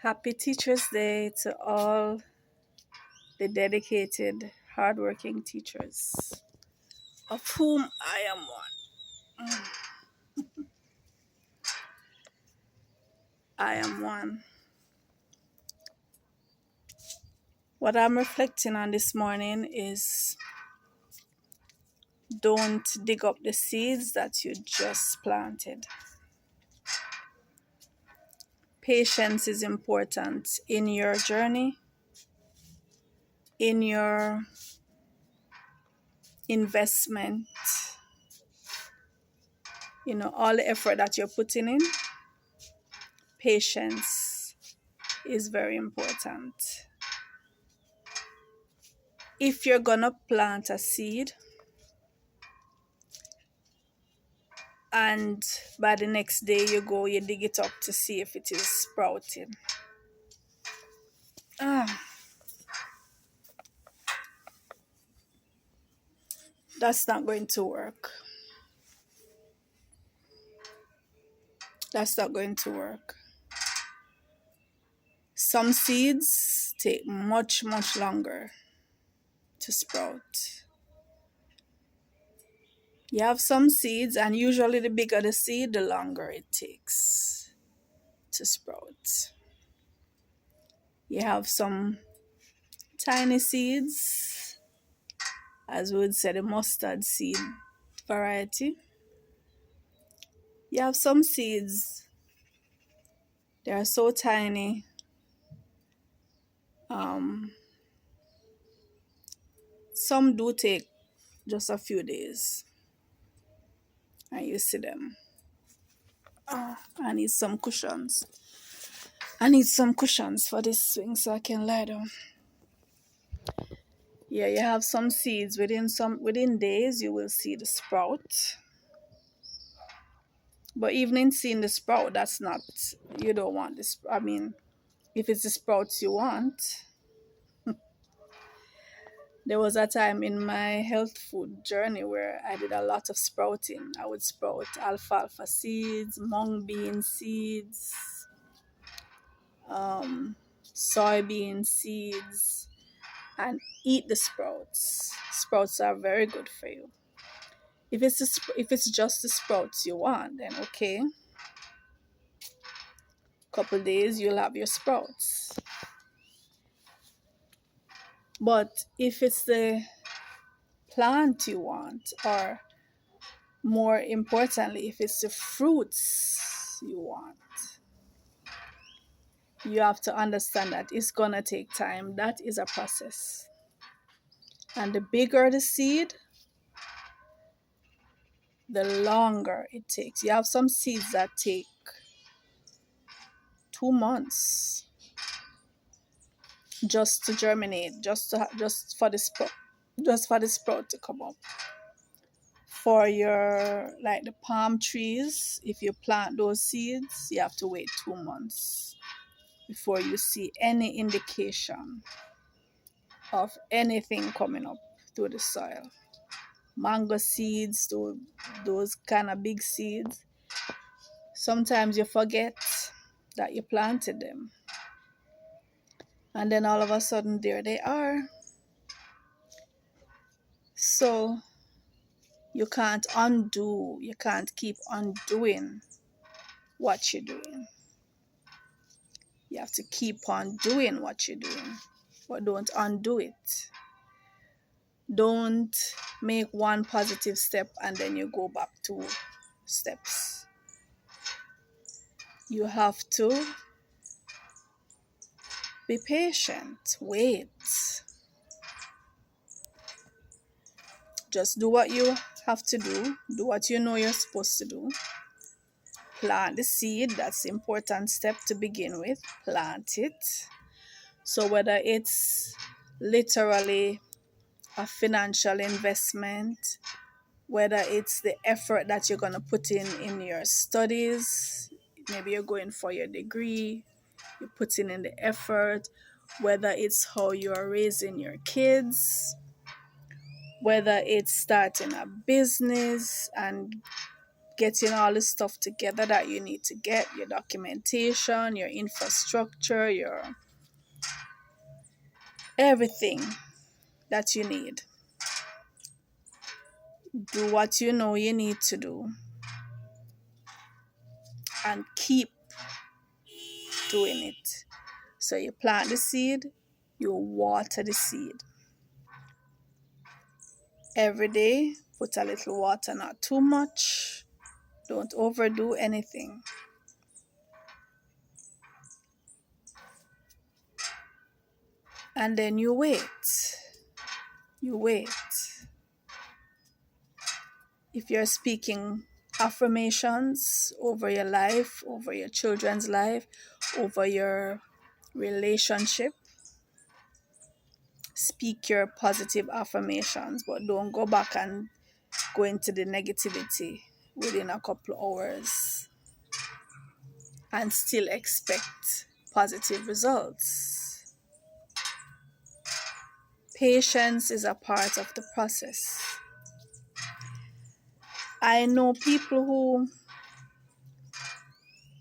Happy Teachers' Day to all the dedicated, hardworking teachers, of whom I am one. I am one. What I'm reflecting on this morning is don't dig up the seeds that you just planted. Patience is important in your journey, in your investment, all the effort that you're putting in. Patience is very important. If you're gonna plant a seed and by the next day you dig it up to see if it is sprouting, ah, that's not going to work. That's not going to work. Some seeds take much, much longer to sprout. You have some seeds, and usually the bigger the seed, the longer it takes to sprout. You have some tiny seeds, as we would say, the mustard seed variety. You have some seeds, they are so tiny. Some do take just a few days, and you see them. I need some cushions. I need some cushions for this swing so I can lie down. Yeah, you have some seeds within days you will see the sprout. But even in seeing the sprout, that's not, you don't want this. I mean, if it's the sprouts you want. There was a time in my health food journey where I did a lot of sprouting. I would sprout alfalfa seeds, mung bean seeds, soybean seeds, and eat the sprouts. Sprouts are very good for you. If it's just the sprouts you want, then okay. Couple days you'll have your sprouts. But if it's the plant you want, or more importantly, if it's the fruits you want, you have to understand that it's gonna take time. That is a process. And the bigger the seed, the longer it takes. You have some seeds that take 2 months just to germinate, just for the sprout to come up. For your, like the palm trees, if you plant those seeds, you have to wait 2 months before you see any indication of anything coming up through the soil. Mango seeds, those kind of big seeds, sometimes you forget that you planted them, and then all of a sudden there they are. So you can't keep undoing what you're doing. You have to keep on doing what you're doing, but don't undo it. Don't make one positive step and then you go back 2 steps. You have to be patient, wait. Just do what you have to do what you know you're supposed to do. Plant the seed, that's the important step to begin with. Plant it. So whether it's literally a financial investment, whether it's the effort that you're going to put in your studies, maybe you're going for your degree, you're putting in the effort, whether it's how you're raising your kids, whether it's starting a business and getting all the stuff together that you need to get, your documentation, your infrastructure, your everything that you need. Do what you know you need to do and keep doing it. So you plant the seed, you water the seed. Every day, put a little water, not too much. Don't overdo anything. And then you wait. You wait. If you're speaking affirmations over your life, over your children's life, over your relationship, speak your positive affirmations, but don't go back and go into the negativity within a couple hours and still expect positive results. Patience is a part of the process. I know people who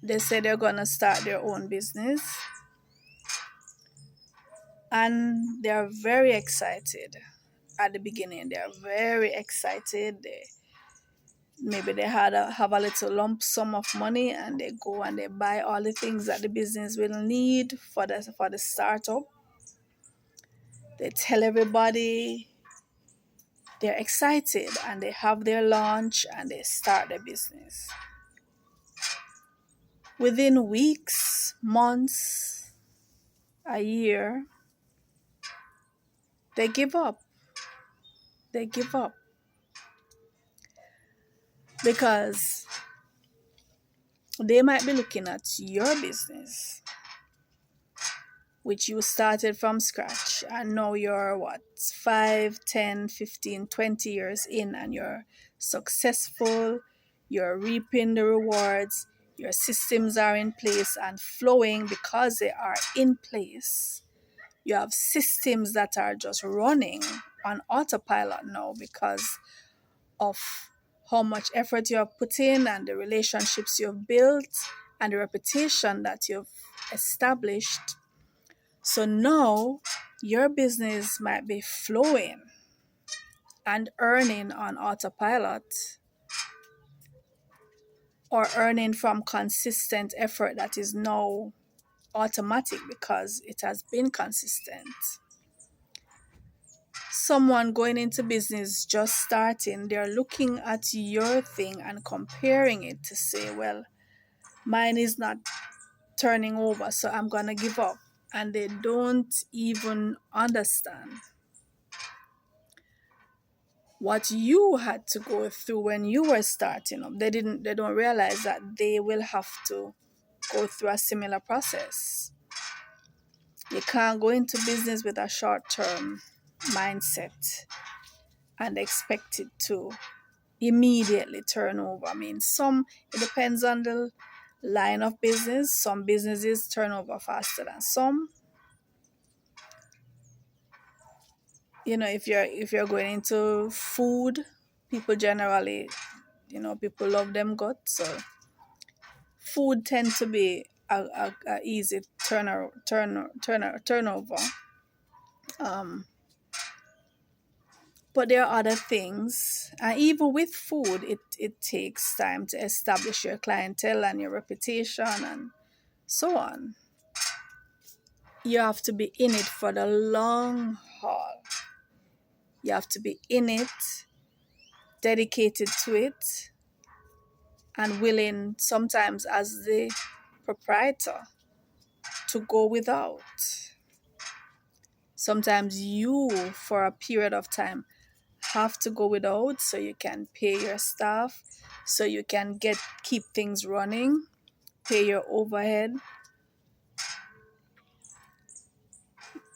they say they're gonna start their own business and they're very excited at the beginning. They're very excited. Maybe they have a little lump sum of money and they go and they buy all the things that the business will need for the startup. They tell everybody, they're excited and they have their launch and they start their business. Within weeks, months, a year, they give up. They give up because they might be looking at your business, which you started from scratch, and now you're 5, 10, 15, 20 years in, and you're successful, you're reaping the rewards, your systems are in place and flowing because they are in place. You have systems that are just running on autopilot now because of how much effort you have put in and the relationships you've built and the reputation that you've established. So now your business might be flowing and earning on autopilot or earning from consistent effort that is now automatic because it has been consistent. Someone going into business just starting, they're looking at your thing and comparing it to say, well, mine is not turning over, so I'm going to give up. And they don't even understand what you had to go through when you were starting up. They don't realize that they will have to go through a similar process. You can't go into business with a short-term mindset and expect it to immediately turn over. I mean, it depends on the line of business. Some businesses turn over faster than some. If you're going into food, people generally, people love them guts. So food tends to be a easy turnover. But there are other things, and even with food, it takes time to establish your clientele and your reputation and so on. You have to be in it for the long haul. You have to be in it, dedicated to it, and willing, sometimes as the proprietor, to go without. Sometimes you, for a period of time, have to go without so you can pay your staff, so you can keep things running, pay your overhead.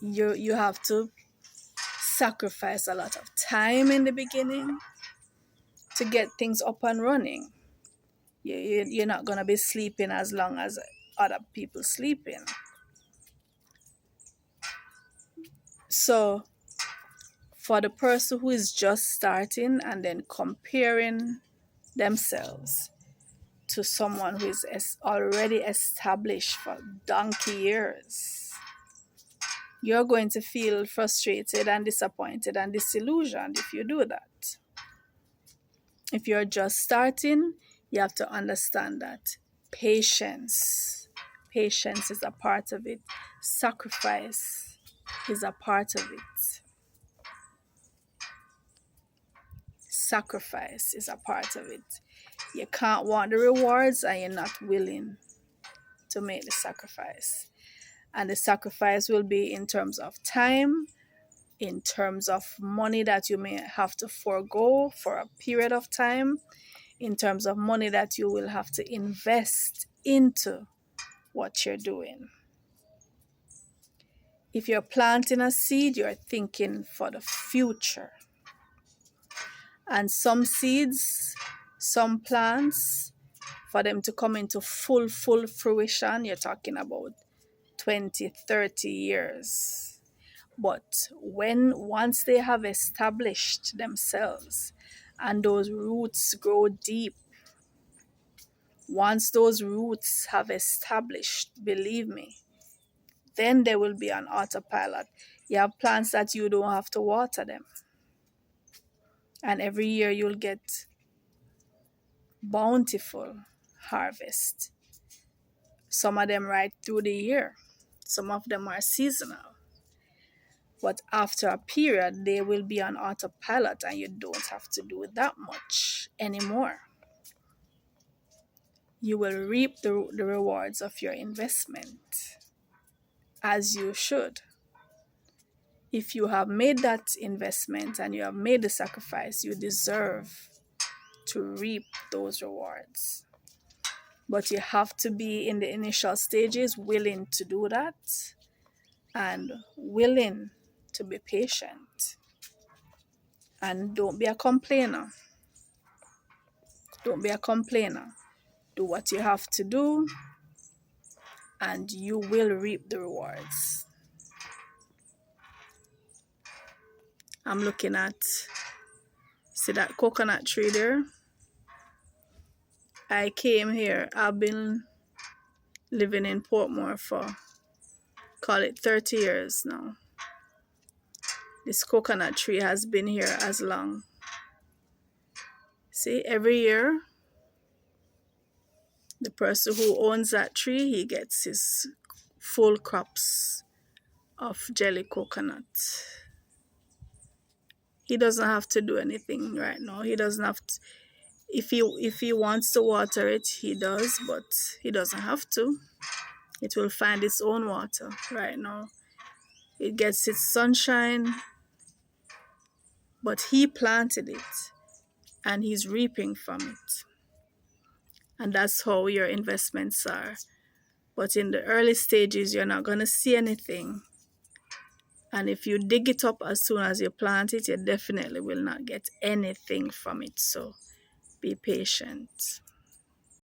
You have to sacrifice a lot of time in the beginning to get things up and running. You're not going to be sleeping as long as other people sleeping. So for the person who is just starting and then comparing themselves to someone who is already established for donkey years, you're going to feel frustrated and disappointed and disillusioned if you do that. If you're just starting, you have to understand that patience is a part of it. Sacrifice is a part of it. Sacrifice is a part of it. You can't want the rewards and you're not willing to make the sacrifice. And the sacrifice will be in terms of time, in terms of money that you may have to forego for a period of time, in terms of money that you will have to invest into what you're doing. If you're planting a seed, you're thinking for the future. And some seeds, some plants, for them to come into full fruition, you're talking about 20, 30 years. But once they have established themselves and those roots grow deep, once those roots have established, believe me, then there will be an autopilot. You have plants that you don't have to water them. And every year you'll get bountiful harvest. Some of them right through the year. Some of them are seasonal. But after a period, they will be on autopilot and you don't have to do that much anymore. You will reap the rewards of your investment, as you should. If you have made that investment and you have made the sacrifice, you deserve to reap those rewards. But you have to be in the initial stages willing to do that and willing to be patient. And don't be a complainer. Don't be a complainer. Do what you have to do and you will reap the rewards. I'm looking at, see that coconut tree there? I came here, I've been living in Portmore for, call it 30 years now. This coconut tree has been here as long. See, every year, the person who owns that tree, he gets his full crops of jelly coconut. He doesn't have to do anything right now. He doesn't have to. If he wants to water it, he does, but he doesn't have to. It will find its own water right now. It gets its sunshine, but he planted it and he's reaping from it. And that's how your investments are. But in the early stages, you're not going to see anything. And if you dig it up as soon as you plant it, you definitely will not get anything from it. So be patient.